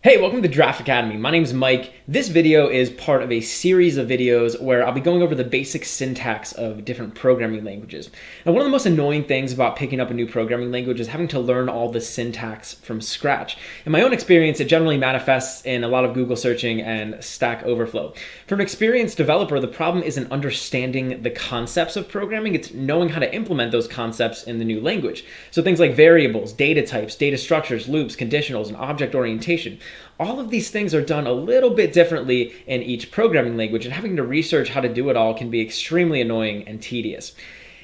Hey, welcome to Draft Academy. My name is Mike. This video is part of a series of videos where I'll be going over the basic syntax of different programming languages. Now, one of the most annoying things about picking up a new programming language is having to learn all the syntax from scratch. In my own experience, it generally manifests in a lot of Google searching and Stack Overflow. For an experienced developer, the problem isn't understanding the concepts of programming, it's knowing how to implement those concepts in the new language. So things like variables, data types, data structures, loops, conditionals, and object orientation. All of these things are done a little bit differently in each programming language, and having to research how to do it all can be extremely annoying and tedious.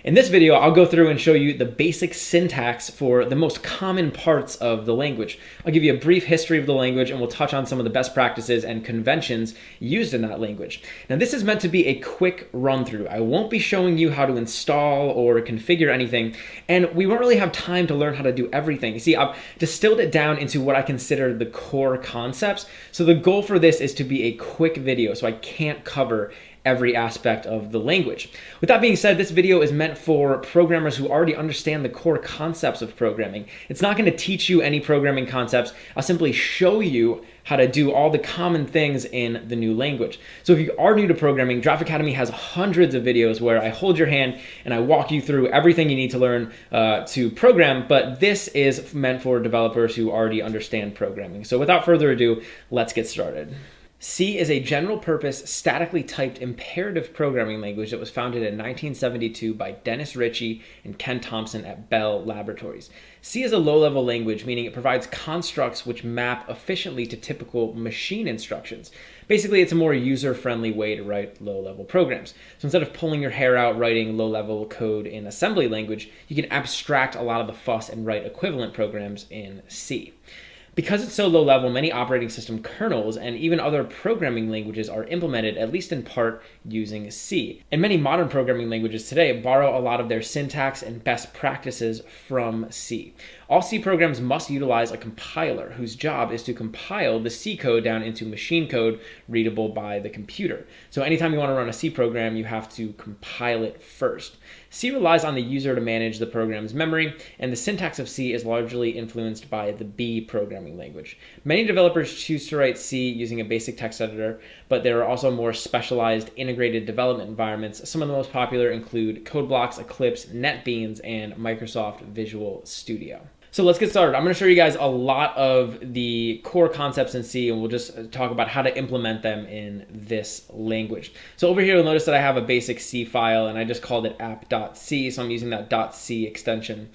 In this video, I'll go through and show you the basic syntax for the most common parts of the language. I'll give you a brief history of the language, and we'll touch on some of the best practices and conventions used in that language. Now, this is meant to be a quick run-through. I won't be showing you how to install or configure anything, and we won't really have time to learn how to do everything. You see, I've distilled it down into what I consider the core concepts, so the goal for this is to be a quick video, so I can't cover every aspect of the language. With that being said, this video is meant for programmers who already understand the core concepts of programming. It's not going to teach you any programming concepts. I'll simply show you how to do all the common things in the new language. So if you are new to programming, Draft Academy has hundreds of videos where I hold your hand and I walk you through everything you need to learn to program, but this is meant for developers who already understand programming. So without further ado, let's get started. C is a general-purpose, statically typed imperative programming language that was founded in 1972 by Dennis Ritchie and Ken Thompson at Bell Laboratories. C is a low-level language, meaning it provides constructs which map efficiently to typical machine instructions. Basically, it's a more user-friendly way to write low-level programs. So instead of pulling your hair out writing low-level code in assembly language, you can abstract a lot of the fuss and write equivalent programs in C. Because it's so low level, many operating system kernels and even other programming languages are implemented, at least in part, using C. And many modern programming languages today borrow a lot of their syntax and best practices from C. All C programs must utilize a compiler whose job is to compile the C code down into machine code readable by the computer. So anytime you want to run a C program, you have to compile it first. C relies on the user to manage the program's memory, and the syntax of C is largely influenced by the B programming language. Many developers choose to write C using a basic text editor, but there are also more specialized integrated development environments. Some of the most popular include CodeBlocks, Eclipse, NetBeans, and Microsoft Visual Studio. So let's get started. I'm going to show you guys a lot of the core concepts in C, and we'll just talk about how to implement them in this language. So over here, you'll notice that I have a basic C file, and I just called it app.c, so I'm using that .c extension.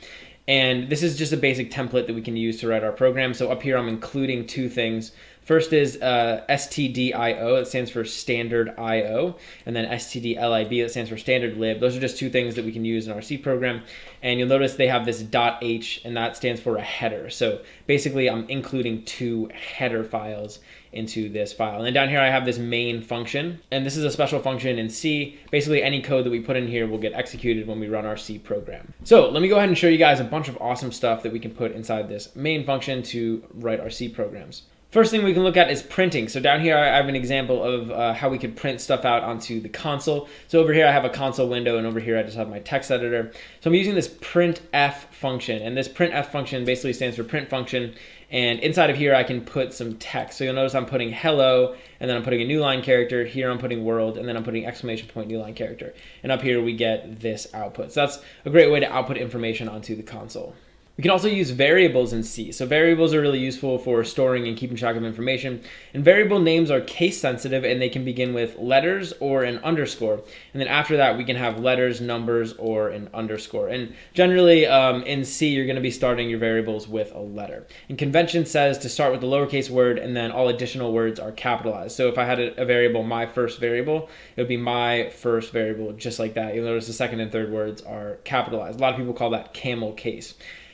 And this is just a basic template that we can use to write our program. So up here, I'm including two things. First is stdio, that stands for standard IO, and then stdlib, that stands for standard lib. Those are just two things that we can use in our C program. And you'll notice they have this .h, and that stands for a header. So basically, I'm including two header files into this file. And then down here, I have this main function, and this is a special function in C. Basically, any code that we put in here will get executed when we run our C program. So let me go ahead and show you guys a bunch of awesome stuff that we can put inside this main function to write our C programs. First thing we can look at is printing. So down here, I have an example of how we could print stuff out onto the console. So over here, I have a console window, and over here, I just have my text editor. So I'm using this printf function, and this printf function basically stands for print function. And inside of here, I can put some text. So you'll notice I'm putting hello, and then I'm putting a new line character. Here, I'm putting world, and then I'm putting exclamation point new line character. And up here, we get this output. So that's a great way to output information onto the console. We can also use variables in C. So variables are really useful for storing and keeping track of information. And variable names are case sensitive, and they can begin with letters or an underscore. And then after that, we can have letters, numbers, or an underscore. And generally in C, you're going to be starting your variables with a letter. And convention says to start with the lowercase word, and then all additional words are capitalized. So if I had a variable, my first variable, it would be my first variable, just like that. You'll notice the second and third words are capitalized. A lot of people call that camel case.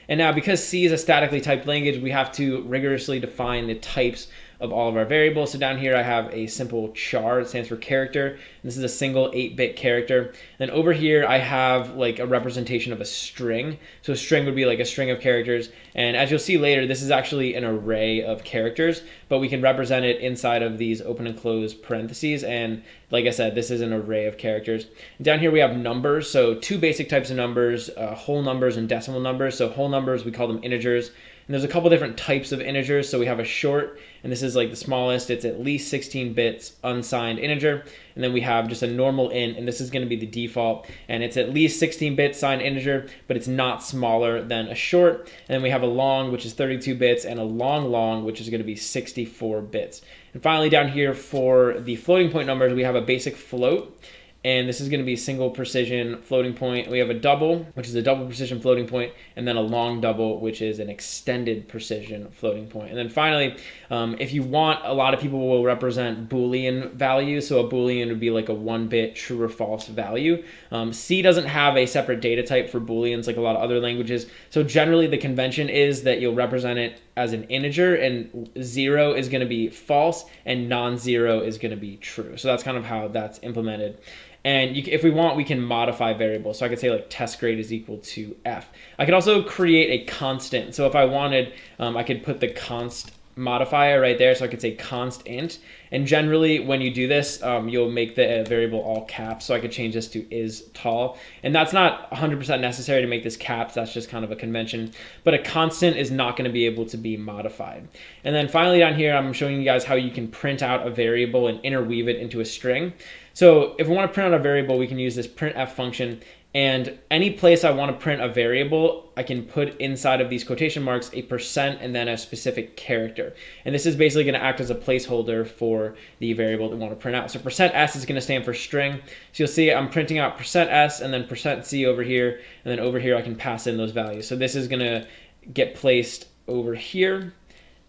And now, because C is a statically typed language, we have to rigorously define the types of all of our variables. So down here, I have a simple char. It stands for character. And this is a single 8-bit character. Then over here, I have like a representation of a string. So a string would be like a string of characters. And as you'll see later, this is actually an array of characters, but we can represent it inside of these open and close parentheses. And like I said, this is an array of characters. And down here, we have numbers. So two basic types of numbers, whole numbers and decimal numbers. So whole numbers, we call them integers. And there's a couple different types of integers. So we have a short, and this is like the smallest. It's at least 16 bits unsigned integer. And then we have just a normal int, and this is going to be the default. And it's at least 16 bits signed integer, but it's not smaller than a short. And then we have a long, which is 32 bits, and a long, which is going to be 64 bits. And finally, down here for the floating point numbers, we have a basic float. And this is going to be single precision floating point. We have a double, which is a double precision floating point, and then a long double, which is an extended precision floating point. And then finally, if you want, a lot of people will represent Boolean values. So a Boolean would be like a 1-bit true or false value. C doesn't have a separate data type for Booleans like a lot of other languages. So generally the convention is that you'll represent it as an integer, and 0 is going to be false and non-zero is going to be true. So that's kind of how that's implemented. And if we want, we can modify variables. So I could say like test grade is equal to F. I could also create a constant. So if I wanted, I could put the const modifier right there. So I could say const int. And generally when you do this, you'll make the variable all caps. So I could change this to is tall. And that's not 100% necessary to make this caps. That's just kind of a convention. But a constant is not going to be able to be modified. And then finally down here, I'm showing you guys how you can print out a variable and interweave it into a string. So if we want to print out a variable, we can use this printf function. And any place I want to print a variable, I can put inside of these quotation marks a % and then a specific character. And this is basically going to act as a placeholder for the variable that we want to print out. So %s is going to stand for string. So you'll see I'm printing out %s and then %c over here. And then over here, I can pass in those values. So this is going to get placed over here.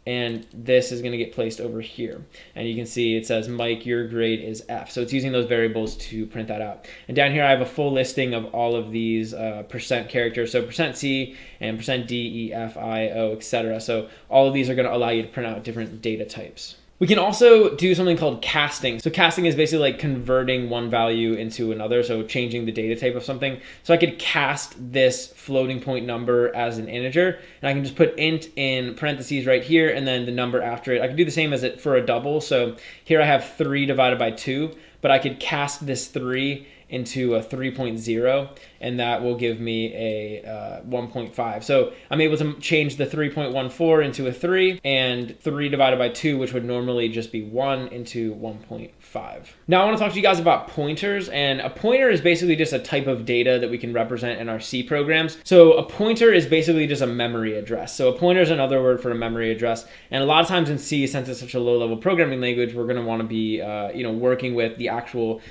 And this is going to get placed over here. And you can see it says, Mike, your grade is F. So it's using those variables to print that out. And down here, I have a full listing of all of these % characters. So %C and %D, E, F, I, O, etc. So all of these are going to allow you to print out different data types. We can also do something called casting. So casting is basically like converting one value into another, so changing the data type of something. So I could cast this floating point number as an integer, and I can just put int in parentheses right here, and then the number after it. I can do the same as it for a double. So here I have 3 divided by 2, but I could cast this 3 into a 3.0, and that will give me a 1.5. So I'm able to change the 3.14 into a 3, and 3 divided by 2, which would normally just be 1, into 1.5. Now I want to talk to you guys about pointers, and a pointer is basically just a type of data that we can represent in our C programs. So a pointer is basically just a memory address. So a pointer is another word for a memory address, and a lot of times in C, since it's such a low-level programming language, we're going to want to be working with the actual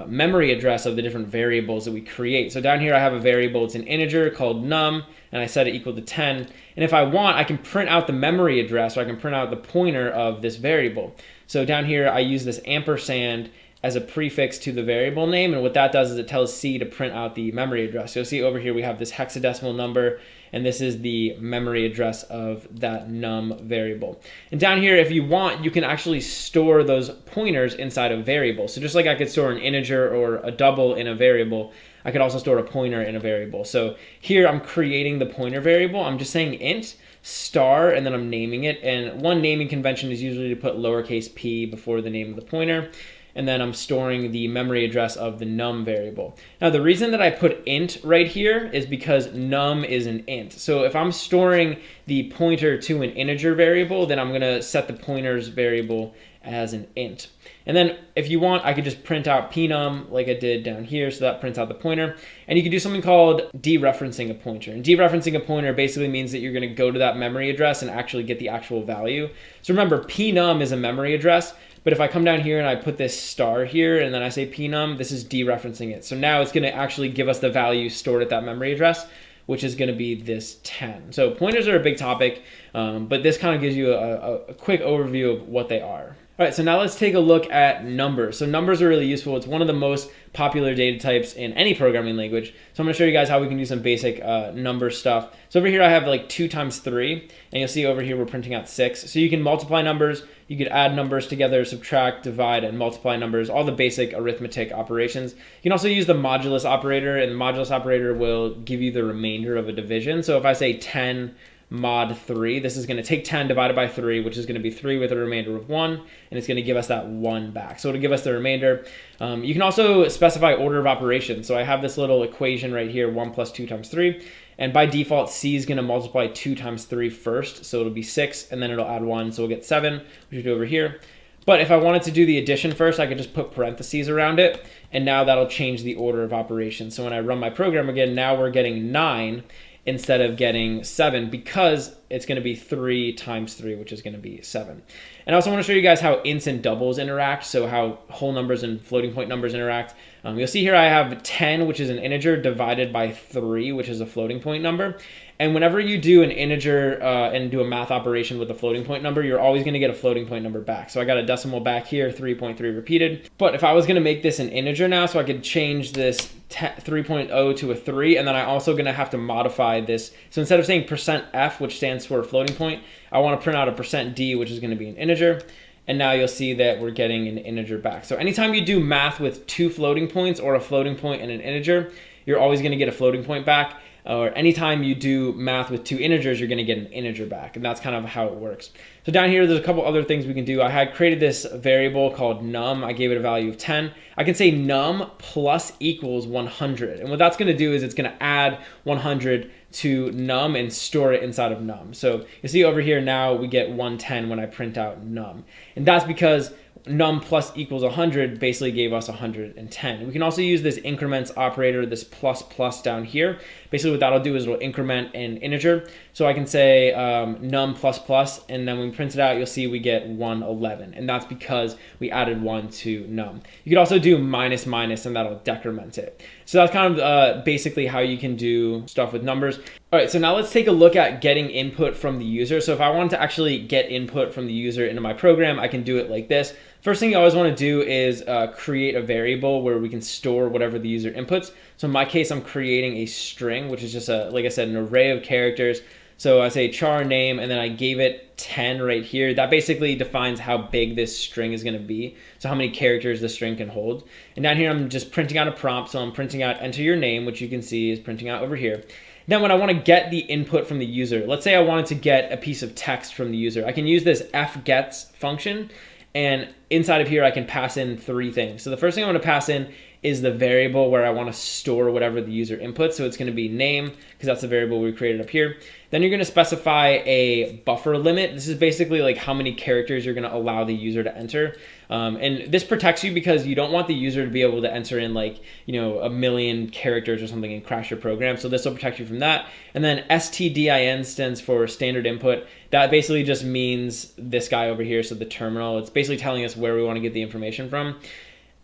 memory address of the different variables that we create. So down here I have a variable, it's an integer called num, and I set it equal to 10. And if I want, I can print out the memory address, or I can print out the pointer of this variable. So down here I use this ampersand as a prefix to the variable name, and what that does is it tells C to print out the memory address. So you'll see over here we have this hexadecimal number, and this is the memory address of that num variable. And down here, if you want, you can actually store those pointers inside of variables. So just like I could store an integer or a double in a variable, I could also store a pointer in a variable. So here I'm creating the pointer variable. I'm just saying int star, and then I'm naming it. And one naming convention is usually to put lowercase p before the name of the pointer. And then I'm storing the memory address of the num variable. Now the reason that I put int right here is because num is an int. So if I'm storing the pointer to an integer variable, then I'm gonna set the pointer's variable as an int. And then if you want, I could just print out pnum like I did down here, so that prints out the pointer. And you can do something called dereferencing a pointer. And dereferencing a pointer basically means that you're gonna go to that memory address and actually get the actual value. So remember, pnum is a memory address, but if I come down here and I put this star here and then I say pnum, this is dereferencing it. So now it's gonna actually give us the value stored at that memory address, which is gonna be this 10. So pointers are a big topic, but this kind of gives you a quick overview of what they are. All right, so now let's take a look at numbers. So numbers are really useful. It's one of the most popular data types in any programming language. So I'm gonna show you guys how we can do some basic number stuff. So over here I have like 2 times 3, and you'll see over here we're printing out 6. So you can multiply numbers, you could add numbers together, subtract, divide, and multiply numbers, all the basic arithmetic operations. You can also use the modulus operator, and the modulus operator will give you the remainder of a division. So if I say 10 mod 3, this is going to take 10 divided by 3, which is going to be 3 with a remainder of 1, and it's going to give us that 1 back. So it'll give us the remainder. You can also specify order of operations. So I have this little equation right here, 1 plus 2 times 3, And by default, C is going to multiply 2 times 3 first. So it'll be 6, and then it'll add 1. So we'll get 7, which we do over here. But if I wanted to do the addition first, I could just put parentheses around it. And now that'll change the order of operations. So when I run my program again, now we're getting 9 instead of getting 7, because it's going to be 3 times 3, which is going to be 7. And I also want to show you guys how ints and doubles interact, so how whole numbers and floating point numbers interact. You'll see here I have 10, which is an integer, divided by 3, which is a floating point number. And whenever you do an integer and do a math operation with a floating point number, you're always going to get a floating point number back. So I got a decimal back here, 3.3 repeated. But if I was going to make this an integer now, so I could change this 3.0 to a 3, and then I'm also going to have to modify this. So instead of saying %f, which stands for floating point, I want to print out a %d, which is going to be an integer. And now you'll see that we're getting an integer back. So anytime you do math with 2 floating points or a floating point and an integer, you're always going to get a floating point back. Or anytime you do math with 2 integers, you're going to get an integer back. And that's kind of how it works. So down here, there's a couple other things we can do. I had created this variable called num. I gave it a value of 10. I can say num plus equals 100. And what that's going to do is it's going to add 100 to num and store it inside of num. So you see over here now we get 110 when I print out num. And that's because num plus equals 100 basically gave us 110. We can also use this increments operator, this plus plus down here. Basically what that'll do is it'll increment an integer. So I can say num plus plus, and then when we print it out, you'll see we get 111. And that's because we added 1 to num. You could also do minus minus, and that'll decrement it. So that's kind of basically how you can do stuff with numbers. All right, so now let's take a look at getting input from the user. So if I wanted to actually get input from the user into my program, I can do it like this. First thing you always want to do is create a variable where we can store whatever the user inputs. So in my case, I'm creating a string, which is just like I said, an array of characters. So I say char name, and then I gave it 10 right here. That basically defines how big this string is going to be. So how many characters the string can hold. And down here, I'm just printing out a prompt. So I'm printing out enter your name, which you can see is printing out over here. Then when I want to get the input from the user, let's say I wanted to get a piece of text from the user, I can use this fgets function. And inside of here, I can pass in 3 things. So the first thing I want to pass in is the variable where I want to store whatever the user inputs. So it's going to be name, because that's the variable we created up here. Then you're going to specify a buffer limit. This is basically like how many characters you're going to allow the user to enter. And this protects you because you don't want the user to be able to enter in like, a million characters or something and crash your program. So this will protect you from that. And then stdin stands for standard input. That basically just means this guy over here. So the terminal, it's basically telling us where we want to get the information from.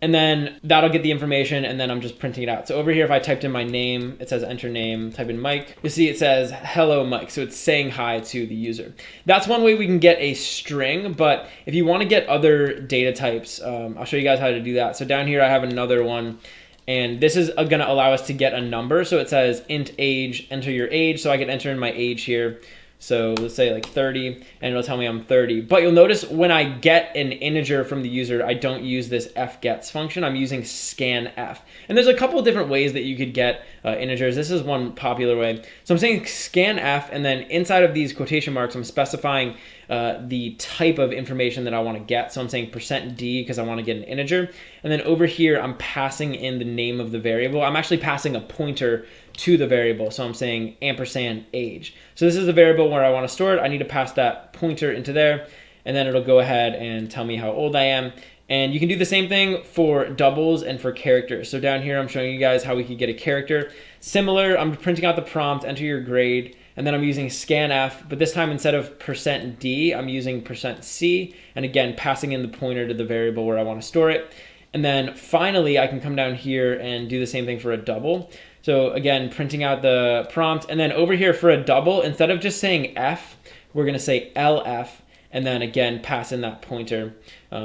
And then that'll get the information, and then I'm just printing it out. So over here, if I typed in my name, it says enter name, type in Mike. You'll see it says hello Mike. So it's saying hi to the user. That's one way we can get a string, but if you want to get other data types, I'll show you guys how to do that. So down here, I have another one, and this is gonna allow us to get a number. So it says int age, enter your age. So I can enter in my age here. So let's say like 30, and it'll tell me I'm 30. But you'll notice when I get an integer from the user, I don't use this fgets function. I'm using scanf. And there's a couple of different ways that you could get integers. This is one popular way. So I'm saying scanf, and then inside of these quotation marks, I'm specifying the type of information that I want to get. So I'm saying %d because I want to get an integer. And then over here, I'm passing in the name of the variable. I'm actually passing a pointer to the variable. So I'm saying ampersand age. So this is the variable where I want to store it. I need to pass that pointer into there, and then it'll go ahead and tell me how old I am. And you can do the same thing for doubles and for characters. So down here, I'm showing you guys how we could get a character. Similar, I'm printing out the prompt, enter your grade, and then I'm using scanf, but this time instead of %d, I'm using %c, and again, passing in the pointer to the variable where I want to store it. And then finally, I can come down here and do the same thing for a double. So again, printing out the prompt, and then over here for a double, instead of just saying f, we're going to say lf, and then again, pass in that pointer.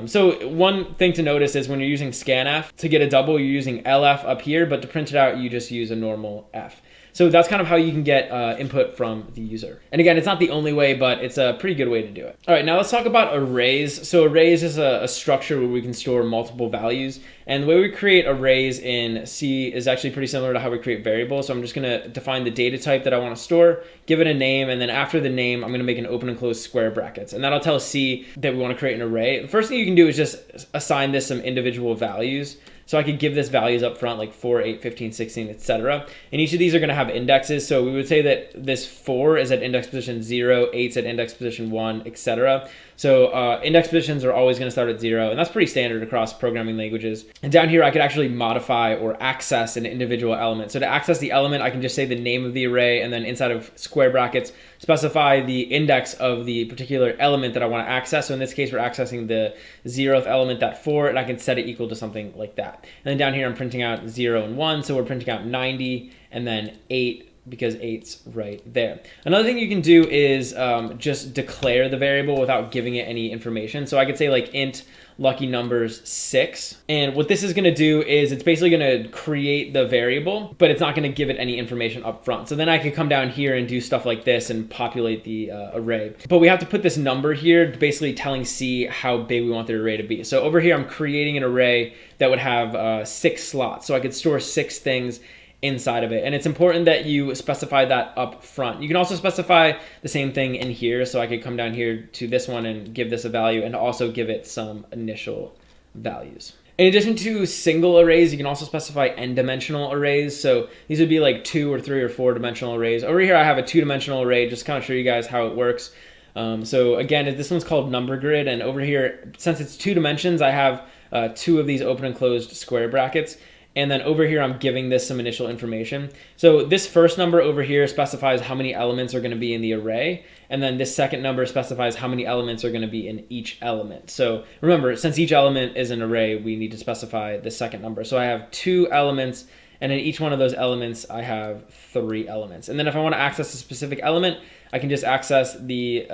So one thing to notice is when you're using scanf, to get a double, you're using lf up here, but to print it out, you just use a normal f. So that's kind of how you can get input from the user. And again, it's not the only way, but it's a pretty good way to do it. All right, now let's talk about arrays. So arrays is a structure where we can store multiple values. And the way we create arrays in C is actually pretty similar to how we create variables. So I'm just gonna define the data type that I wanna store, give it a name, and then after the name, I'm gonna make an open and close square brackets. And that'll tell C that we wanna create an array. The first thing you can do is just assign this some individual values. So I could give this values up front, like 4, 8, 15, 16, etc. And each of these are going to have indexes. So we would say that this 4 is at index position 0, 8's at index position 1, etc. So index positions are always going to start at 0, and that's pretty standard across programming languages. And down here, I could actually modify or access an individual element. So to access the element, I can just say the name of the array, and then inside of square brackets, specify the index of the particular element that I want to access. So in this case, we're accessing the 0th element, that 4, and I can set it equal to something like that. And then down here, I'm printing out 0 and 1, so we're printing out 90, and then 8, because 8's right there. Another thing you can do is just declare the variable without giving it any information. So I could say like int lucky numbers 6. And what this is going to do is it's basically going to create the variable, but it's not going to give it any information up front. So then I could come down here and do stuff like this and populate the array. But we have to put this number here, basically telling C how big we want the array to be. So over here, I'm creating an array that would have 6 slots. So I could store 6 things inside of it. And it's important that you specify that up front. You can also specify the same thing in here. So I could come down here to this one and give this a value and also give it some initial values. In addition to single arrays, you can also specify n-dimensional arrays. So these would be like 2 or 3 or 4 dimensional arrays. Over here, I have a 2-dimensional array, just kind of show you guys how it works. So again, this one's called number grid. And over here, since it's 2 dimensions, I have 2 of these open and closed square brackets. And then over here, I'm giving this some initial information. So this first number over here specifies how many elements are going to be in the array. And then this second number specifies how many elements are going to be in each element. So remember, since each element is an array, we need to specify the second number. So I have 2 elements, and in each one of those elements, I have 3 elements. And then if I want to access a specific element, I can just access the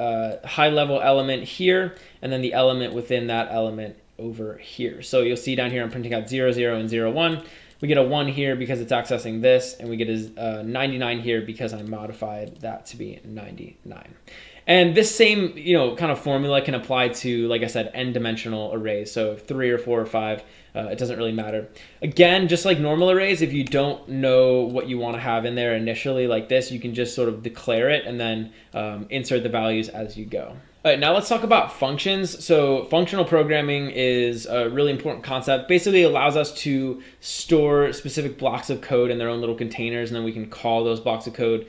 high-level element here, and then the element within that element over here. So you'll see down here, I'm printing out 0, 0, and 0, 1. We get a 1 here because it's accessing this, and we get a 99 here because I modified that to be 99. And this same, kind of formula can apply to, like I said, n-dimensional arrays. So 3 or 4 or 5, it doesn't really matter. Again, just like normal arrays, if you don't know what you want to have in there initially like this, you can just sort of declare it and then insert the values as you go. All right, now let's talk about functions. So functional programming is a really important concept. Basically, it allows us to store specific blocks of code in their own little containers, and then we can call those blocks of code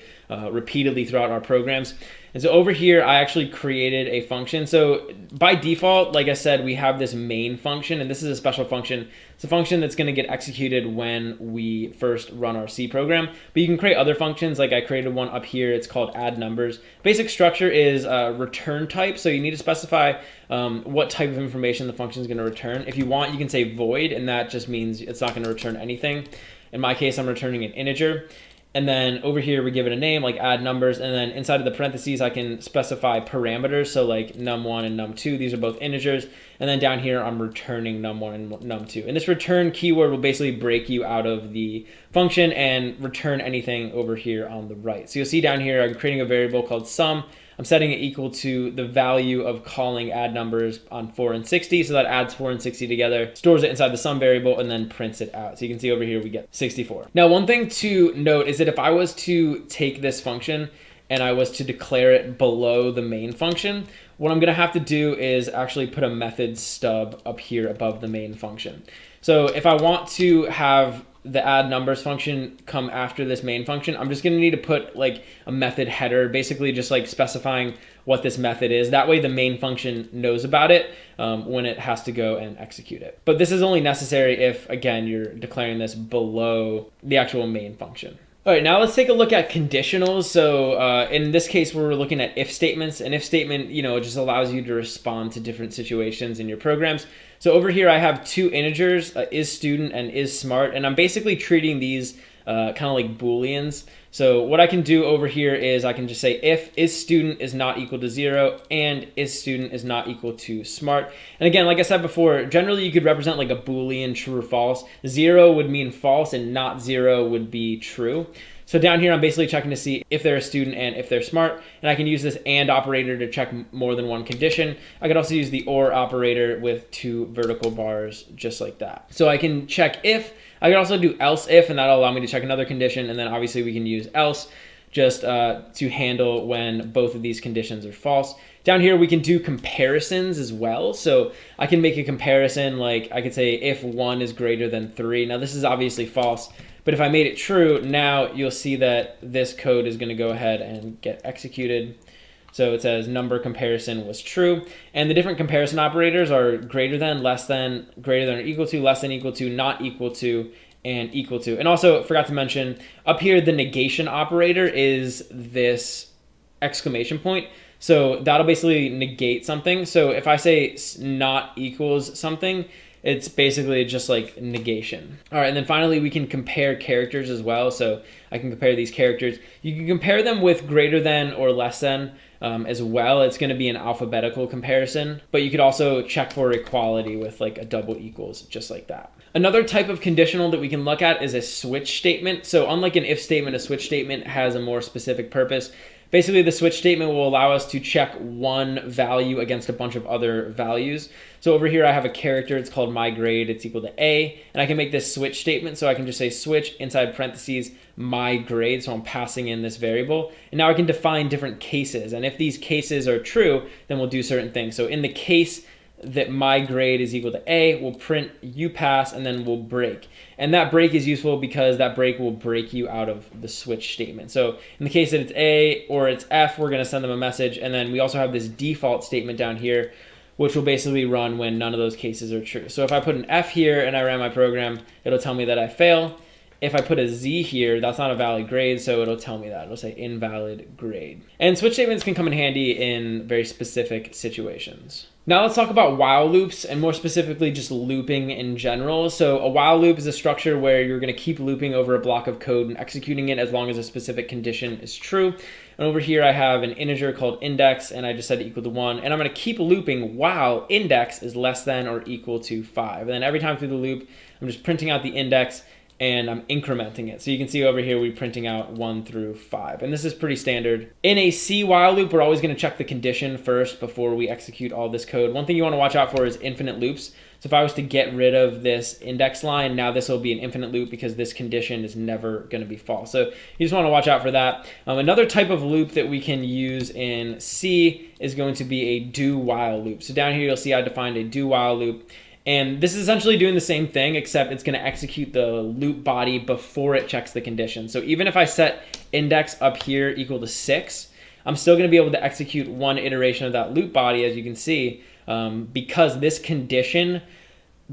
repeatedly throughout our programs. And so over here, I actually created a function. So by default, like I said, we have this main function, and this is a special function. It's a function that's going to get executed when we first run our C program. But you can create other functions, like I created one up here. It's called add numbers. Basic structure is return type. So you need to specify what type of information the function is going to return. If you want, you can say void, and that just means it's not going to return anything. In my case, I'm returning an integer. And then over here, we give it a name, like add numbers. And then inside of the parentheses, I can specify parameters. So like num1 and num2, these are both integers. And then down here, I'm returning num1 and num2. And this return keyword will basically break you out of the function and return anything over here on the right. So you'll see down here, I'm creating a variable called sum. I'm setting it equal to the value of calling add numbers on 4 and 60. So that adds 4 and 60 together, stores it inside the sum variable, and then prints it out. So you can see over here, we get 64. Now, one thing to note is that if I was to take this function and I was to declare it below the main function, what I'm going to have to do is actually put a method stub up here above the main function. So if I want to have the add numbers function come after this main function, I'm just going to need to put like a method header, basically just like specifying what this method is. That way the main function knows about it when it has to go and execute it. But this is only necessary if, again, you're declaring this below the actual main function. All right, now let's take a look at conditionals. So in this case, we're looking at if statements. An if statement, it just allows you to respond to different situations in your programs. So over here, I have 2 integers, is student and is smart, and I'm basically treating these kind of like Booleans. So what I can do over here is I can just say if is student is not equal to 0 and is student is not equal to smart. And again, like I said before, generally you could represent like a Boolean true or false. 0 would mean false and not 0 would be true. So down here, I'm basically checking to see if they're a student and if they're smart. And I can use this AND operator to check more than one condition. I could also use the OR operator with 2 vertical bars, just like that. So I can check if. I could also do else if, and that'll allow me to check another condition. And then obviously we can use else just to handle when both of these conditions are false. Down here, we can do comparisons as well. So I can make a comparison, like I could say if 1 is greater than 3. Now this is obviously false, but if I made it true, now you'll see that this code is going to go ahead and get executed. So it says number comparison was true. And the different comparison operators are greater than, less than, greater than or equal to, less than equal to, not equal to, and equal to. And also, forgot to mention, up here, the negation operator is this exclamation point. So that'll basically negate something. So if I say not equals something, it's basically just like negation. All right, and then finally we can compare characters as well. So I can compare these characters. You can compare them with greater than or less than as well. It's going to be an alphabetical comparison, but you could also check for equality with like a double equals, just like that. Another type of conditional that we can look at is a switch statement. So unlike an if statement, a switch statement has a more specific purpose. Basically, the switch statement will allow us to check one value against a bunch of other values. So over here, I have a character. It's called my grade. It's equal to A. And I can make this switch statement. So I can just say switch inside parentheses my grade. So I'm passing in this variable. And now I can define different cases. And if these cases are true, then we'll do certain things. So in the case that my grade is equal to A, we'll print you pass, and then we'll break. And that break is useful because that break will break you out of the switch statement. So in the case that it's A or it's F, we're going to send them a message. And then we also have this default statement down here, which will basically run when none of those cases are true. So if I put an F here and I ran my program, it'll tell me that I fail. If I put a Z here, that's not a valid grade, so it'll tell me that. It'll say invalid grade. And switch statements can come in handy in very specific situations. Now let's talk about while loops, and more specifically just looping in general. So a while loop is a structure where you're going to keep looping over a block of code and executing it as long as a specific condition is true. And over here I have an integer called index, and I just set it equal to 1. And I'm going to keep looping while index is less than or equal to 5. And then every time through the loop, I'm just printing out the index, and I'm incrementing it. So you can see over here, we're printing out 1 through 5. And this is pretty standard. In a C while loop, we're always going to check the condition first before we execute all this code. One thing you want to watch out for is infinite loops. So if I was to get rid of this index line, now this will be an infinite loop because this condition is never going to be false. So you just want to watch out for that. Another type of loop that we can use in C is going to be a do while loop. So down here, you'll see I defined a do while loop. And this is essentially doing the same thing, except it's going to execute the loop body before it checks the condition. So even if I set index up here equal to 6, I'm still going to be able to execute one iteration of that loop body, as you can see, because this condition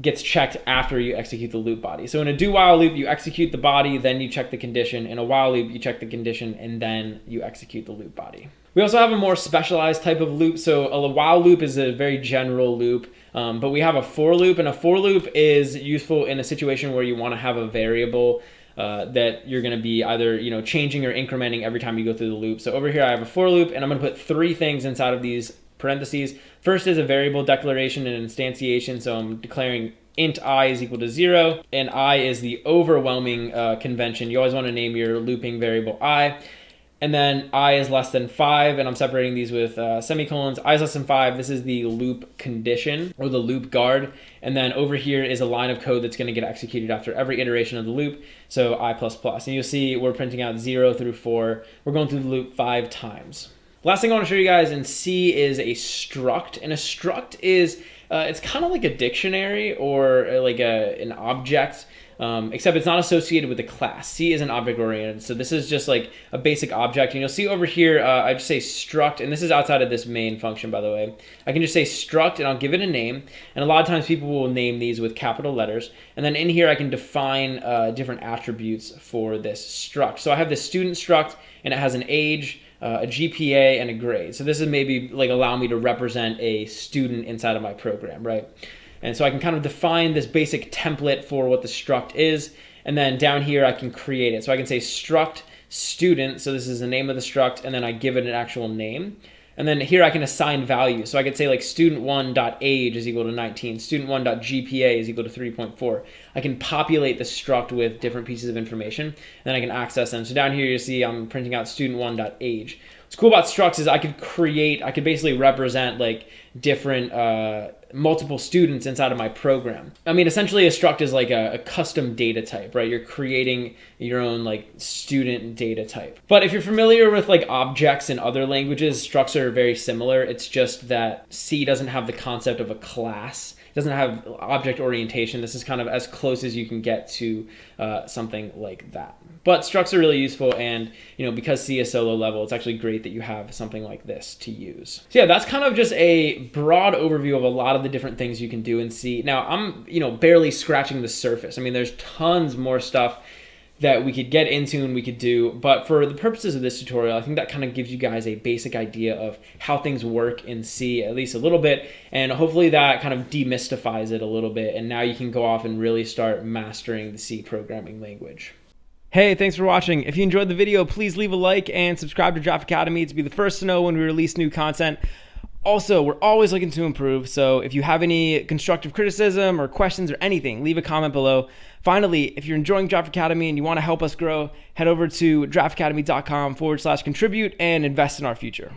gets checked after you execute the loop body. So in a do while loop, you execute the body, then you check the condition. In a while loop, you check the condition, and then you execute the loop body. We also have a more specialized type of loop. So a while loop is a very general loop, but we have a for loop, and a for loop is useful in a situation where you want to have a variable that you're going to be either changing or incrementing every time you go through the loop. So over here, I have a for loop, and I'm going to put 3 things inside of these parentheses. First is a variable declaration and instantiation. So I'm declaring int I is equal to 0, and I is the overwhelming convention. You always want to name your looping variable I. And then I is less than 5, and I'm separating these with semicolons. I is less than 5, this is the loop condition, or the loop guard. And then over here is a line of code that's going to get executed after every iteration of the loop, so I++. And you'll see we're printing out 0 through 4. We're going through the loop 5 times. Last thing I want to show you guys in C is a struct. And a struct is, it's kind of like a dictionary or like an object, except it's not associated with a class. C is an object-oriented, so this is just like a basic object. And you'll see over here, I just say struct, and this is outside of this main function, by the way. I can just say struct, and I'll give it a name. And a lot of times people will name these with capital letters. And then in here, I can define different attributes for this struct. So I have this student struct, and it has an age, a GPA, and a grade. So this is maybe like allow me to represent a student inside of my program, right? And so I can kind of define this basic template for what the struct is. And then down here, I can create it. So I can say struct student. So this is the name of the struct. And then I give it an actual name. And then here I can assign values. So I could say like student1.age is equal to 19. Student1.GPA is equal to 3.4. I can populate the struct with different pieces of information. And then I can access them. So down here, you see I'm printing out student1.age. What's cool about structs is I could basically represent like different multiple students inside of my program. I mean, essentially a struct is like a custom data type, right? You're creating your own like student data type. But if you're familiar with like objects in other languages, structs are very similar. It's just that C doesn't have the concept of a class. It doesn't have object orientation. This is kind of as close as you can get to something like that. But structs are really useful, and because C is so low level, it's actually great that you have something like this to use. So yeah, that's kind of just a broad overview of a lot of the different things you can do in C. Now I'm barely scratching the surface. I mean, there's tons more stuff that we could get into and we could do, but for the purposes of this tutorial, I think that kind of gives you guys a basic idea of how things work in C, at least a little bit, and hopefully that kind of demystifies it a little bit, and now you can go off and really start mastering the C programming language. Hey, thanks for watching. If you enjoyed the video, please leave a like and subscribe to Draft Academy to be the first to know when we release new content. Also, we're always looking to improve, so if you have any constructive criticism or questions or anything, leave a comment below. Finally, if you're enjoying Draft Academy and you want to help us grow, head over to draftacademy.com/contribute and invest in our future.